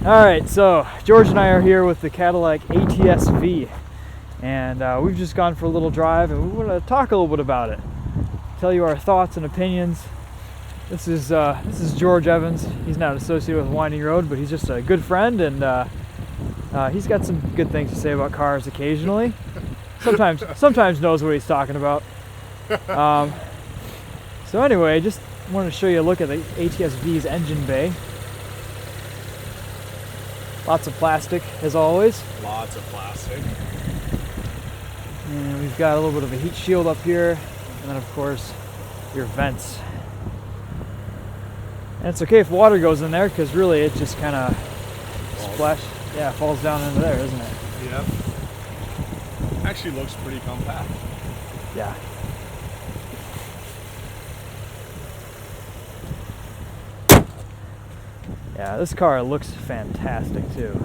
Alright, so George and I are here with the Cadillac ATS-V, and we've just gone for a little drive, and we want to talk a little bit about it, tell you our thoughts and opinions. This is George Evans. He's not associated with Winding Road, but he's just a good friend, and he's got some good things to say about cars occasionally. Sometimes knows what he's talking about. So anyway, just wanted to show you a look at the ATS-V's engine bay. Lots of plastic, as always. Lots of plastic. And we've got a little bit of a heat shield up here, and then of course your vents. And it's okay if water goes in there, because really it just kind of falls down into there, isn't it? Yep. Actually looks pretty compact. Yeah. Yeah, this car looks fantastic too.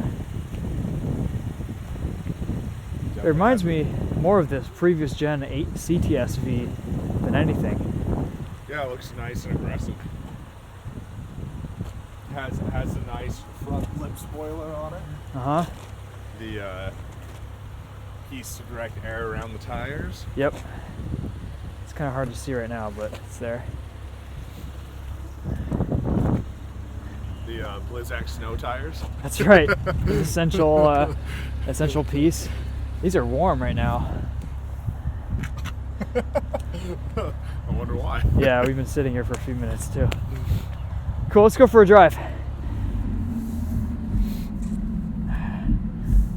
It reminds me more of this previous gen 8 CTS-V than anything. Yeah, it looks nice and aggressive. Has a nice front lip spoiler on it. Uh-huh. The piece to direct air around the tires. Yep. It's kind of hard to see right now, but it's there. The Blizzak snow tires. That's right. The essential piece. These are warm right now. I wonder why. Yeah, we've been sitting here for a few minutes too. Cool, let's go for a drive.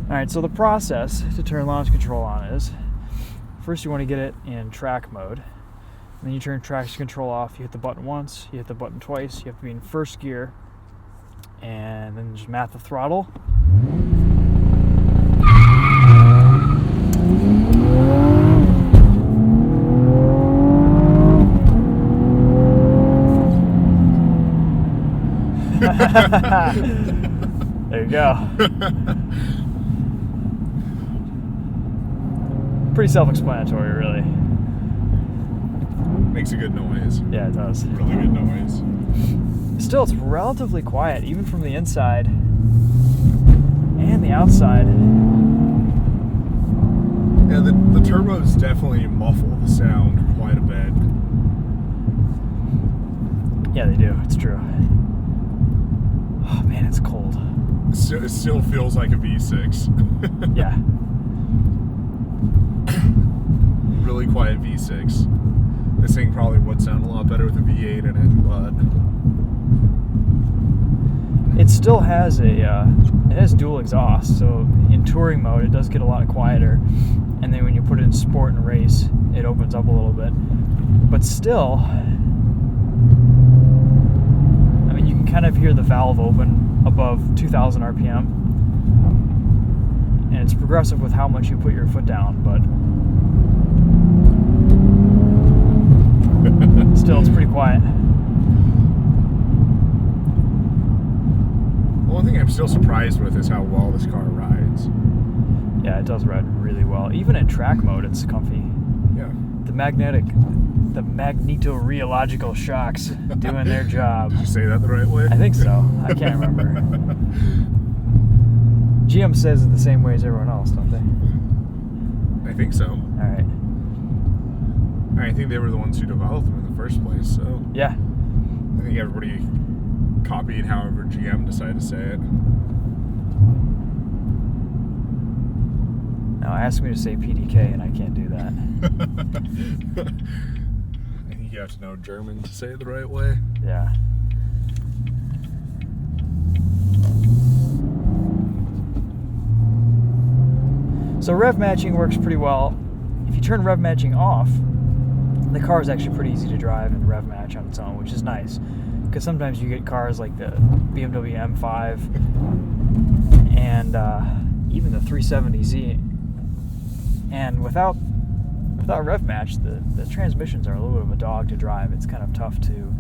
Alright, so the process to turn launch control on is, first you want to get it in track mode. And then you turn traction control off. You hit the button once, you hit the button twice, you have to be in first gear. And then just mat the throttle. There you go. Pretty self-explanatory, really. Makes a good noise. Yeah, it does. Really good noise. Still, it's relatively quiet, even from the inside and the outside. Yeah, the turbos definitely muffle the sound quite a bit. Yeah, they do. It's true. Oh man, it's cold. It still feels like a V6. Yeah. Really quiet V6. This thing probably would sound a lot better with a V8 in it, but it still has it has dual exhaust, so in touring mode it does get a lot quieter, and then when you put it in sport and race it opens up a little bit, but still, I mean, you can kind of hear the valve open above 2,000 RPM, and it's progressive with how much you put your foot down, but still it's pretty quiet. One thing I'm still surprised with is how well this car rides. Yeah, it does ride really well. Even in track mode, it's comfy. Yeah. The magneto-rheological shocks doing their job. Did you say that the right way? I think so. I can't remember. GM says it the same way as everyone else, don't they? I think so. All right. I think they were the ones who developed them in the first place, so Yeah. I think everybody copied however GM decided to say it. Now ask me to say PDK and I can't do that. I think you have to know German to say it the right way. Yeah. So Rev-Matching works pretty well. If you turn Rev-Matching off, the car is actually pretty easy to drive and Rev-Match on its own, which is nice. Because sometimes you get cars like the BMW M5 and even the 370Z, and without Rev-Match, the transmissions are a little bit of a dog to drive. It's kind of tough to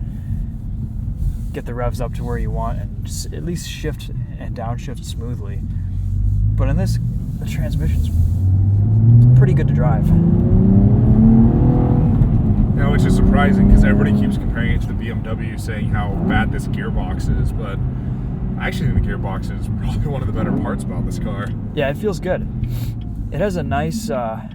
get the revs up to where you want and just at least shift and downshift smoothly. But in this, the transmission's pretty good to drive. Now, which is surprising because everybody keeps comparing it to the BMW, saying how bad this gearbox is, but I actually think the gearbox is probably one of the better parts about this car. Yeah, it feels good. It has a nice, I'll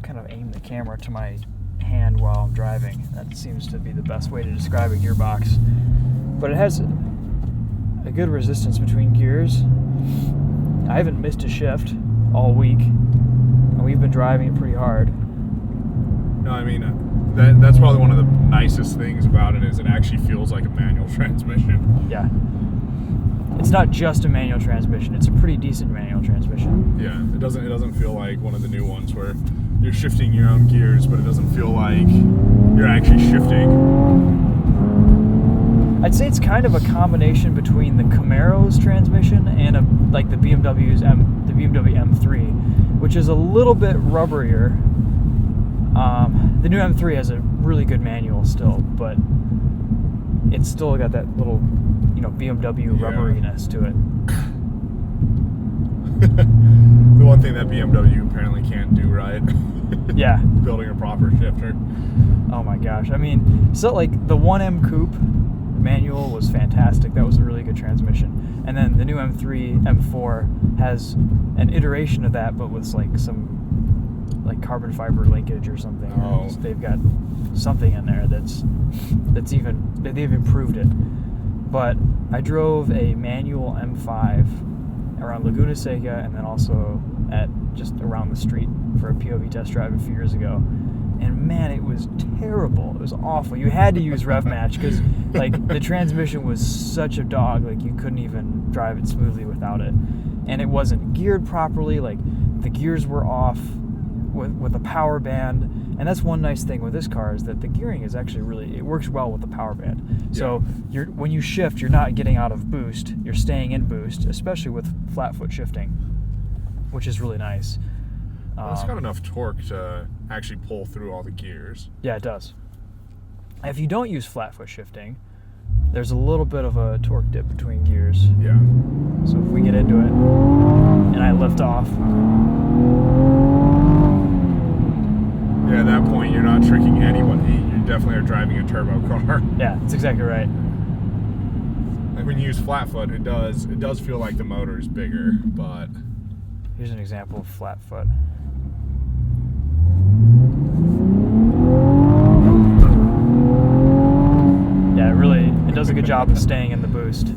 kind of aim the camera to my hand while I'm driving. That seems to be the best way to describe a gearbox. But it has a good resistance between gears. I haven't missed a shift all week, and we've been driving it pretty hard. No, I mean, that's probably one of the nicest things about it is it actually feels like a manual transmission. Yeah. It's not just a manual transmission. It's a pretty decent manual transmission. Yeah, it doesn't feel like one of the new ones where you're shifting your own gears, but it doesn't feel like you're actually shifting. I'd say it's kind of a combination between the Camaro's transmission and like the BMW M3, which is a little bit rubberier. The new M3 has a really good manual still, but it's still got that little, BMW rubberiness to it. The one thing that BMW apparently can't do right. Yeah. Building a proper shifter. Oh my gosh. I mean, so like the 1M Coupe manual was fantastic. That was a really good transmission. And then the new M3, M4 has an iteration of that, but with like some like carbon fiber linkage or something. Oh. They've got something in there they've improved it. But I drove a manual M5 around Laguna Seca and then also at just around the street for a POV test drive a few years ago. And man, it was terrible. It was awful. You had to use Rev-Match because like the transmission was such a dog, like you couldn't even drive it smoothly without it. And it wasn't geared properly, like the gears were off with a power band. And that's one nice thing with this car is that the gearing is actually it works well with the power band. Yeah. So when you shift, you're not getting out of boost, you're staying in boost, especially with flat foot shifting, which is really nice. Well, it's got enough torque to actually pull through all the gears. Yeah, it does. If you don't use flat foot shifting, there's a little bit of a torque dip between gears. Yeah. So if we get into it and I lift off. Yeah, at that point you're not tricking anybody. You definitely are driving a turbo car. Yeah, that's exactly right. Like when you use flat foot, it does feel like the motor is bigger, but here's an example of flat foot. Yeah, it does a good job of staying in the boost.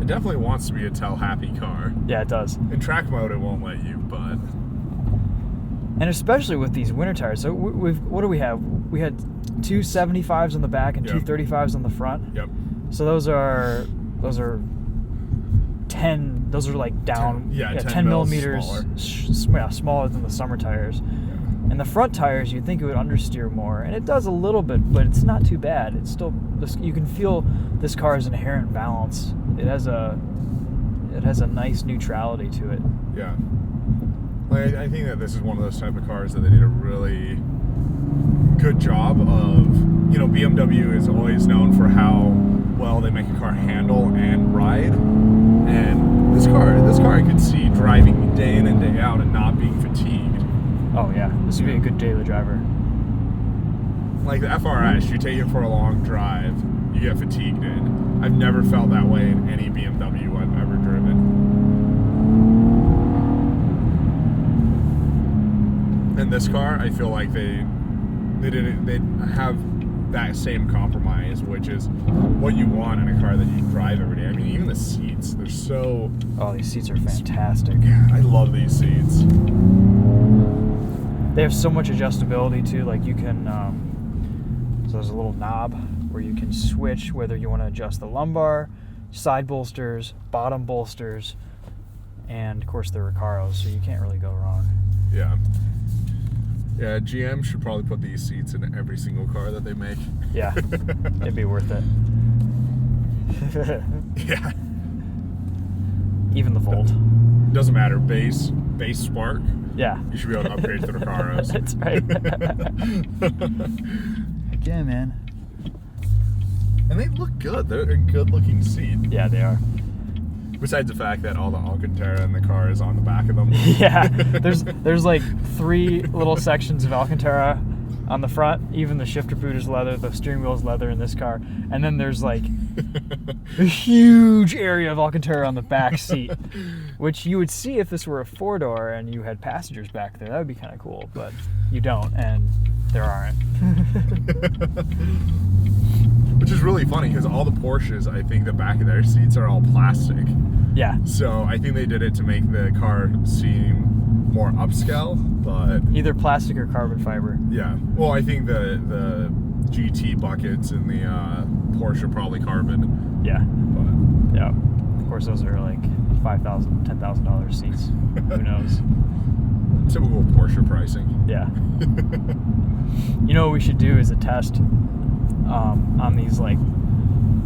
It definitely wants to be a tell-happy car. Yeah, it does. In track mode, it won't let you, but... And especially with these winter tires. So what do we have? We had two 75s on the back and two 35s on the front. Yep. So those are 10. Those are like down. 10 millimeters smaller than the summer tires. Yeah. And the front tires, you'd think it would understeer more, and it does a little bit, but it's not too bad. It's still you can feel this car's inherent balance. It has a nice neutrality to it. Yeah. Like, I think that this is one of those type of cars that they did a really good job of. BMW is always known for how well they make a car handle and ride, and this car I could see driving day in and day out and not being fatigued. Oh yeah, this would be a good daily driver. Like the FRS, you take it for a long drive, you get fatigued in. I've never felt that way in any BMW I've ever driven. And this car, I feel like they have that same compromise, which is what you want in a car that you drive every day. I mean, even the seats, they're so... Oh, these seats are fantastic. Yeah, I love these seats. They have so much adjustability too. Like you can, so there's a little knob where you can switch whether you want to adjust the lumbar, side bolsters, bottom bolsters, and of course the Recaros, so you can't really go wrong. Yeah. Yeah, GM should probably put these seats in every single car that they make. Yeah, it'd be worth it. Yeah. Even the Volt. Doesn't matter. Base Spark. Yeah. You should be able to upgrade to the Recaros. That's right. Again, man. And they look good. They're a good looking seat. Yeah, they are. Besides the fact that all the Alcantara in the car is on the back of them. Yeah, there's like 3 little sections of Alcantara on the front. Even the shifter boot is leather, the steering wheel is leather in this car, and then there's like a huge area of Alcantara on the back seat, which you would see if this were a 4-door and you had passengers back there. That would be kind of cool, but you don't, and there aren't. Which is really funny because all the Porsches, I think the back of their seats are all plastic. Yeah. So I think they did it to make the car seem more upscale, but either plastic or carbon fiber. Yeah. Well, I think the GT buckets in the Porsche are probably carbon. Yeah. But yeah. Of course, those are like $5,000, $10,000 seats. Who knows? Typical Porsche pricing. Yeah. You know what we should do is a test on these like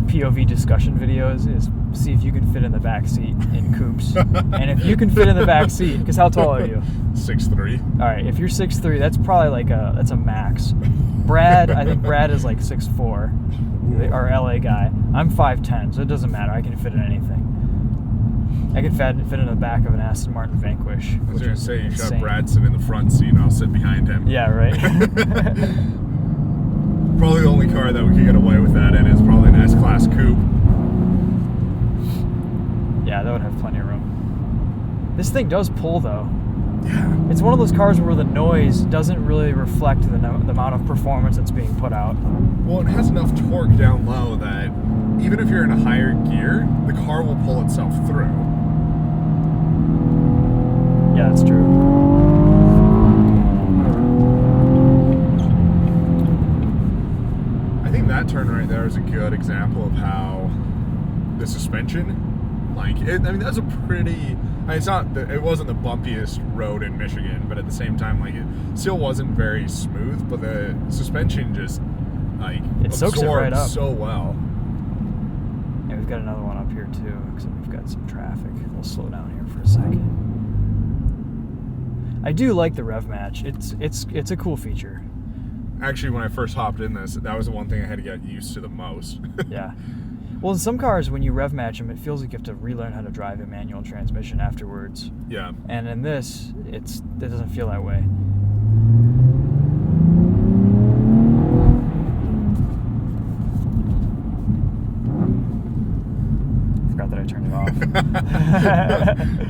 POV discussion videos is see if you can fit in the back seat in coupes. And if you can fit in the back seat, because how tall are you? 6'3". All right, if you're 6'3", that's probably like that's a max. Brad, I think Brad is like 6'4", our LA guy. I'm 5'10", so it doesn't matter. I can fit in anything. I could fit in the back of an Aston Martin Vanquish. I was going to say, you should have Brad sit in the front seat and I'll sit behind him. Yeah, right. Probably the only car that we could get away with that in is probably an S-Class Coupe. Yeah, that would have plenty of room. This thing does pull, though. Yeah. It's one of those cars where the noise doesn't really reflect the amount of performance that's being put out. Well, it has enough torque down low that even if you're in a higher gear, the car will pull itself through. Yeah, that's true. I think that turn right there is a good example of how the suspension, that's a pretty. It wasn't the bumpiest road in Michigan, but at the same time, it still wasn't very smooth. But the suspension just it soaks it right up so well. Yeah, we've got another one up here too, because we've got some traffic. We'll slow down here for a second. I do like the rev match. It's a cool feature. Actually, when I first hopped in this, that was the one thing I had to get used to the most. Yeah. Well, in some cars, when you rev match them, it feels like you have to relearn how to drive a manual transmission afterwards. Yeah. And in this, it doesn't feel that way. Forgot that I turned it off.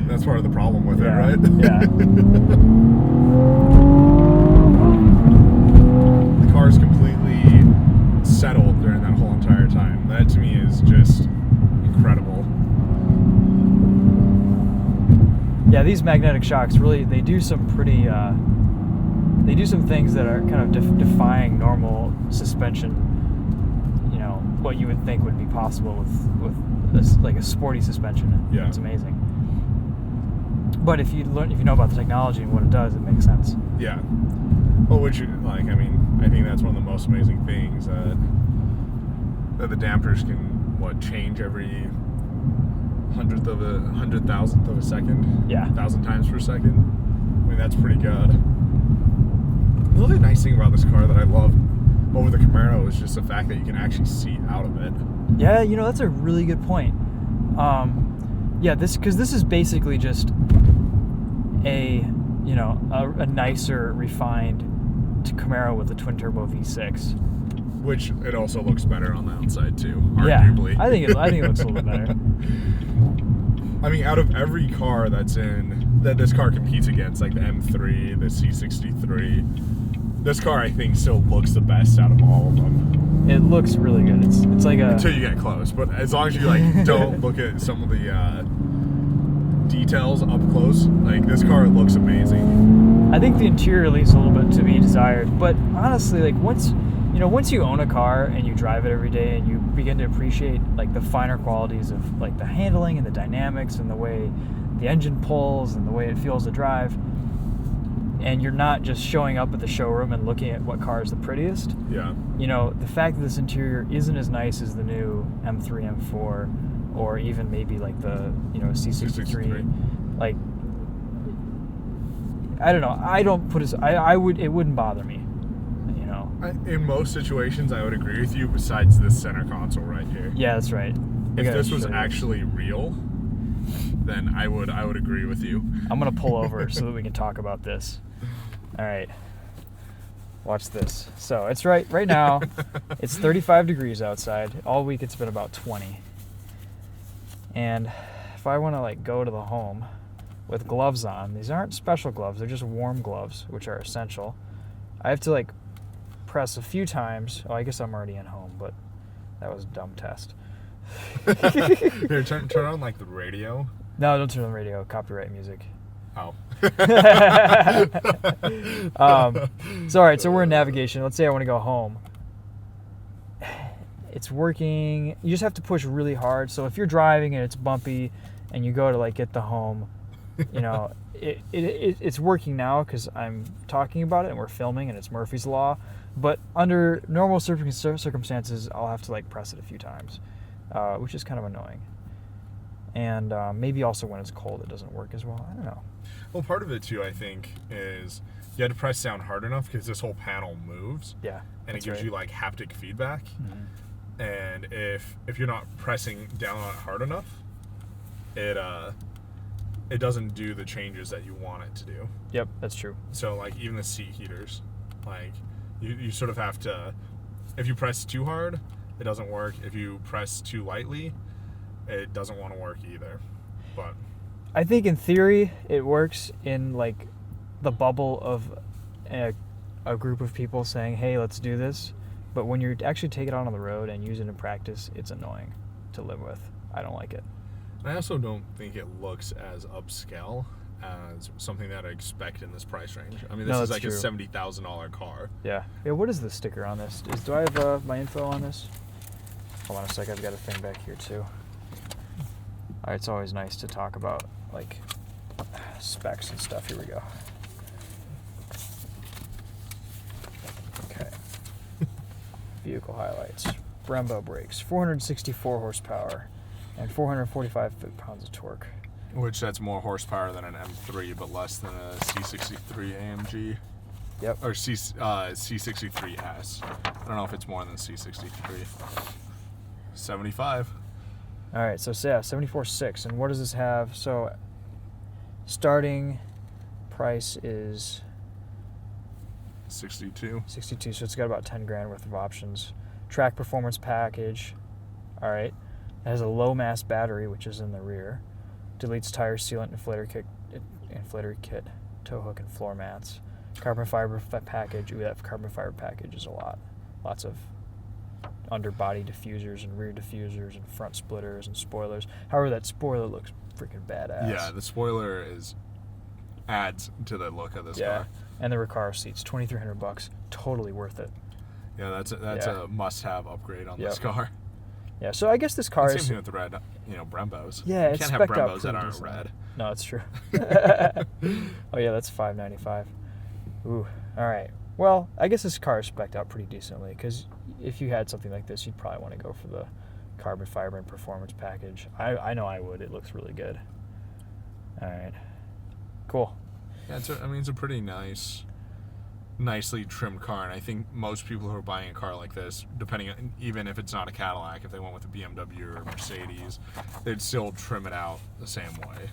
That's part of the problem with it, right? Yeah. The car is completely settled during that whole entire time. That to me is just incredible. Yeah, these magnetic shocks really, they do some pretty, they do some things that are kind of defying normal suspension, what you would think would be possible with a sporty suspension. Yeah. It's amazing. But if you know about the technology and what it does, it makes sense. Yeah. Well, I think that's one of the most amazing things that the dampers can change every 100,000th of a second. Yeah. 1,000 times per second. That's pretty good. The other nice thing about this car that I love over the Camaro is just the fact that you can actually see out of it. Yeah, that's a really good point. Because this is basically just a nicer, refined Camaro with a twin turbo V6. Which it also looks better on the outside too, arguably. Yeah, I think it looks a little bit better. Out of every car that this car competes against, like the M3, the C63, this car I think still looks the best out of all of them. It looks really good. It's like until you get close, but as long as you don't look at some of the details up close, this car looks amazing. I think the interior leaves a little bit to be desired, but honestly, once you own a car and you drive it every day and you begin to appreciate the finer qualities of the handling and the dynamics and the way the engine pulls and the way it feels to drive, and you're not just showing up at the showroom and looking at what car is the prettiest. Yeah. The fact that this interior isn't as nice as the new M3, M4, or even maybe the C63. I don't know. It wouldn't bother me. In most situations, I would agree with you. Besides this center console right here. Yeah, that's right. If this was actually real, then I would agree with you. I'm gonna pull over so that we can talk about this. All right. Watch this. So it's right now, it's 35 degrees outside. All week it's been about 20. And if I want to like go to the home with gloves on, these aren't special gloves, they're just warm gloves, which are essential. I have to like press a few times. Oh, I guess I'm already in home, but that was a dumb test. Here, turn on like the radio. No, don't turn on the radio. Copyright music. Oh. So all right, so we're in navigation. Let's say I want to go home. It's working. You just have to push really hard. So if you're driving and it's bumpy and you go to like get the home, you know, it's working now because I'm talking about it and we're filming and it's Murphy's Law. But under normal circumstances, I'll have to like press it a few times, which is kind of annoying. And maybe also when it's cold, it doesn't work as well. I don't know. Well, part of it too, I think, is you had to press down hard enough because this whole panel moves. Yeah. And it gives you like haptic feedback. Mm-hmm. And if you're not pressing down on it hard enough, it doesn't do the changes that you want it to do. Yep, that's true. So like even the seat heaters, like you sort of have to, if you press too hard, it doesn't work. If you press too lightly, it doesn't want to work either. But I think in theory it works in like the bubble of a group of people saying, hey, let's do this. But when you actually take it out on the road and use it in practice, it's annoying to live with. I don't like it. I also don't think it looks as upscale as something that I expect in this price range. I mean, this is like a $70,000 car. Yeah. Yeah. What is the sticker on this? Do I have my info on this? Hold on a sec. I've got a thing back here too. All right, it's always nice to talk about like specs and stuff. Here we go. Okay. Vehicle highlights. Brembo brakes, 464 horsepower and 445 foot-pounds of torque. Which that's more horsepower than an M3, but less than a C63 AMG. Yep. Or C63S. I don't know if it's more than C63. 75. All right, so yeah, 74.6. And what does this have? So starting price is 62. 62, so it's got about 10 grand worth of options. Track performance package. All right. It has a low mass battery, which is in the rear. Deletes tire sealant, inflator kit, tow hook, and floor mats. Carbon fiber package. Ooh, that carbon fiber package is a lot. Lots of underbody diffusers and rear diffusers and front splitters and spoilers. However, that spoiler looks freaking badass. Yeah, the spoiler adds to the look of this car. And the recaro seats, $2,300, totally worth it. Yeah, that's a must-have upgrade on this car. Yeah, so I guess this car Same is... thing with the red, Brembos. Yeah, you it's can't have spec'd out Brembos that aren't decently. red. No, it's true. Oh yeah, that's $595. Ooh, all right. Well, I guess this car is spec'd out pretty decently because if you had something like this, you'd probably want to go for the carbon fiber and performance package. I know I would. It looks really good. All right. Cool. Yeah, it's a pretty nicely trimmed car, and I think most people who are buying a car like this, depending on, even if it's not a Cadillac, if they went with a BMW or a Mercedes, they'd still trim it out the same way.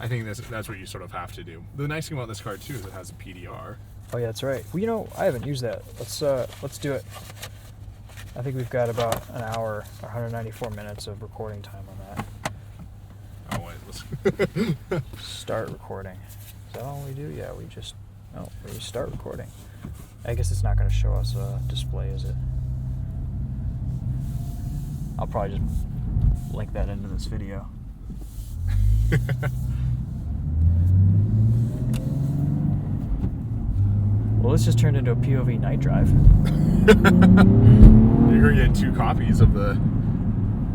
I think that's what you sort of have to do. The nice thing about this car too is it has a PDR. Oh yeah, that's right. Well, I haven't used that. Let's do it. I think we've got about an hour, 194 minutes of recording time on that. Oh wait, let's Start recording. Is that all we do? Yeah, we just start recording. I guess it's not going to show us a display, is it? I'll probably just link that into this video. Well, this just turned into a POV night drive. You're going to get 2 copies of the...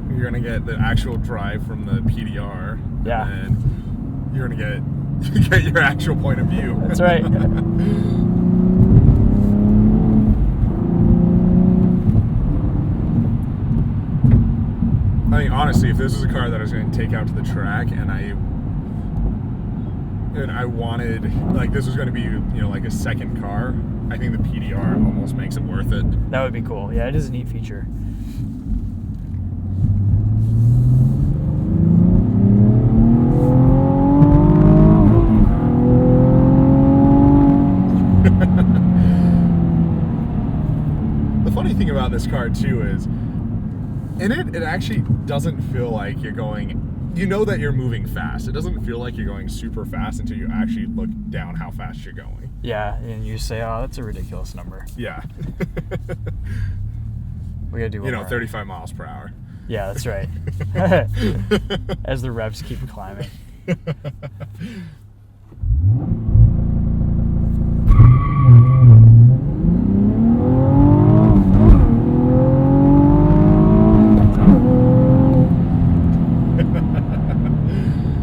You're going to get the actual drive from the PDR. Yeah. And you're going to get your actual point of view. That's right. I mean, honestly, if this was a car that I was going to take out to the track and I wanted, like, this was going to be, like a second car, I think the PDR almost makes it worth it. That would be cool. Yeah, it is a neat feature. this car too is, in it actually doesn't feel like you're going. You know that you're moving fast. It doesn't feel like you're going super fast until you actually look down how fast you're going. Yeah, and you say, oh, that's a ridiculous number. Yeah. We gotta do one more. 35 miles per hour. Yeah, that's right. As the revs keep climbing.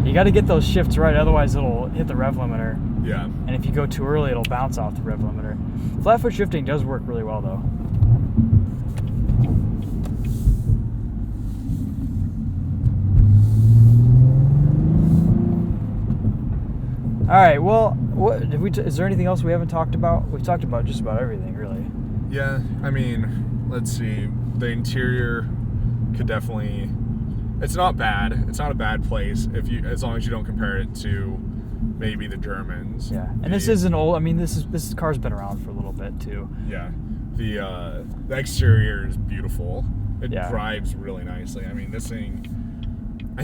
You got to get those shifts right, otherwise it'll hit the rev limiter. Yeah. And if you go too early, it'll bounce off the rev limiter. Flat foot shifting does work really well, though. All right. Well, is there anything else we haven't talked about? We've talked about just about everything, really. Yeah. I mean, let's see. The interior could definitely. It's not bad. It's not a bad place as long as you don't compare it to maybe the Germans. Yeah, and this is an old. I mean, this car's been around for a little bit too. Yeah, the exterior is beautiful. It drives really nicely. I mean, I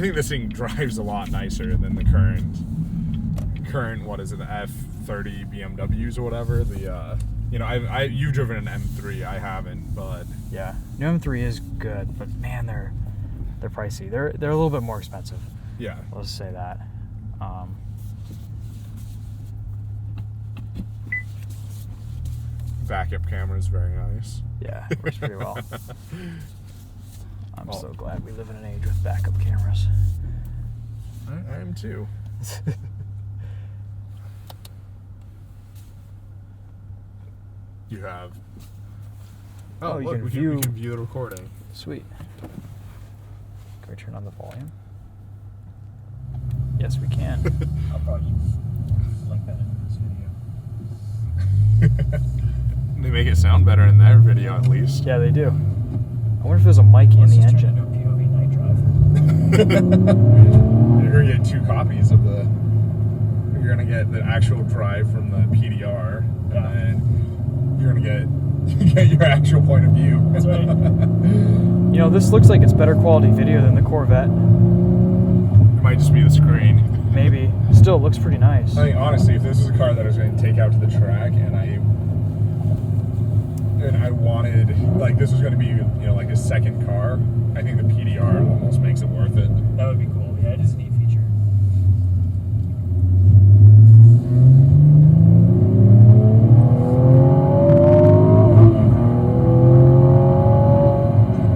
think this thing drives a lot nicer than the current what is it, the F30 BMWs or whatever. You've driven an M3. I haven't, but yeah, new M3 is good, but man, they're pricey. They're a little bit more expensive. Yeah. Let's say that. Backup camera is very nice. Yeah, it works pretty well. I'm so glad we live in an age with backup cameras. I am too. You have. Oh, you look, can we view. can view the recording. Sweet. Can we turn on the volume? Yes, we can. I'll probably like that in this video. They make it sound better in their video, at least. Yeah, they do. I wonder if there's a mic in the engine. POV night drive. You're gonna get 2 copies of the. You're gonna get the actual drive from the PDR, and then you're gonna get your actual point of view. That's right. You know, this looks like it's better quality video than the Corvette. It might just be the screen. Maybe. Still, it looks pretty nice. I mean, honestly, if this was a car that I was going to take out to the track, and I wanted, like, this was going to be, like a second car, I think the PDR almost makes it worth it. That would be cool. Yeah, it is a neat feature.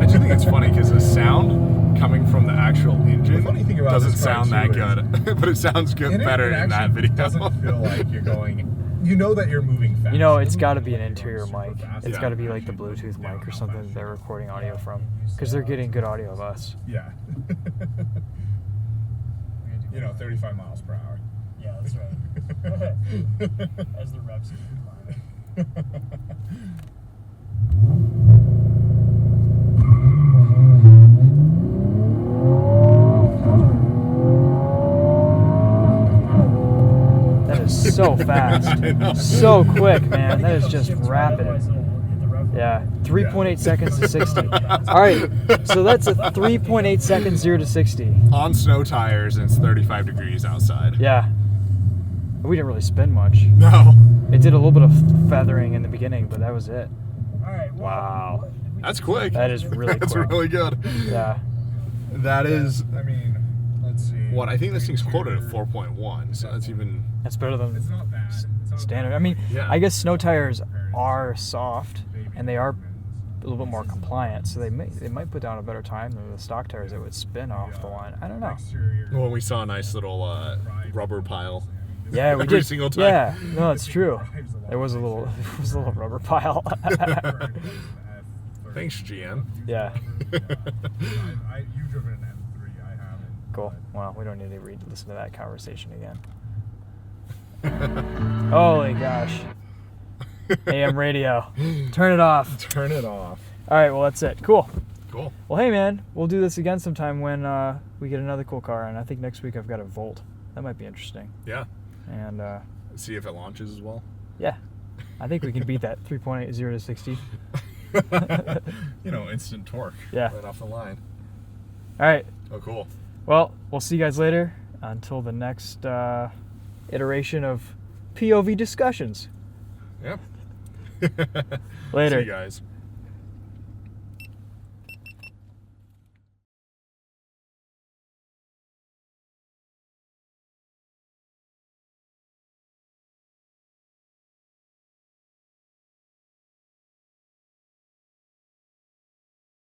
I do think it's funny because the sound coming from the actual engine doesn't sound that good, but it sounds good better in that video. It doesn't feel like you're going. You know that you're moving fast. You know, it's got to be an interior mic. It's got to be like the Bluetooth mic or something that they're recording audio from, because they're getting good audio of us. Yeah. 35 miles per hour. Yeah, that's right. As the revs keep climbing. So fast, so quick, man. That is just rapid. Yeah, 3.8 seconds to 60. All right, so that's a 3.8 seconds 0 to 60 on snow tires, and it's 35 degrees outside. Yeah, we didn't really spin much. No, it did a little bit of feathering in the beginning, but that was it. All right. Wow, that's quick. That is really quick. That's really good. Yeah, that is. I mean, let's see. What I think this thing's quoted at 4.1, so that's better than it's not bad. standard. I mean, I guess snow tires are soft and they are a little bit more compliant, so they might put down a better time than the stock tires that would spin off the line. I don't know. Well, we saw a nice little rubber pile. Yeah, we every did. Single time. Yeah, no, it's true. There was a little rubber pile. Thanks, GM. Yeah. You've driven an M3, I haven't. Cool. Well, we don't need to listen to that conversation again. Holy gosh. AM radio. Turn it off. Turn it off. All right, well, that's it. Cool. Cool. Well, hey, man, we'll do this again sometime when we get another cool car, and I think next week I've got a Volt. That might be interesting. Yeah. And see if it launches as well. Yeah. I think we can beat that 3.80 to 60. You know, instant torque. Yeah. Right off the line. All right. Oh, cool. Well, we'll see you guys later. Until the next iteration of POV discussions. Yep. Later. See you guys.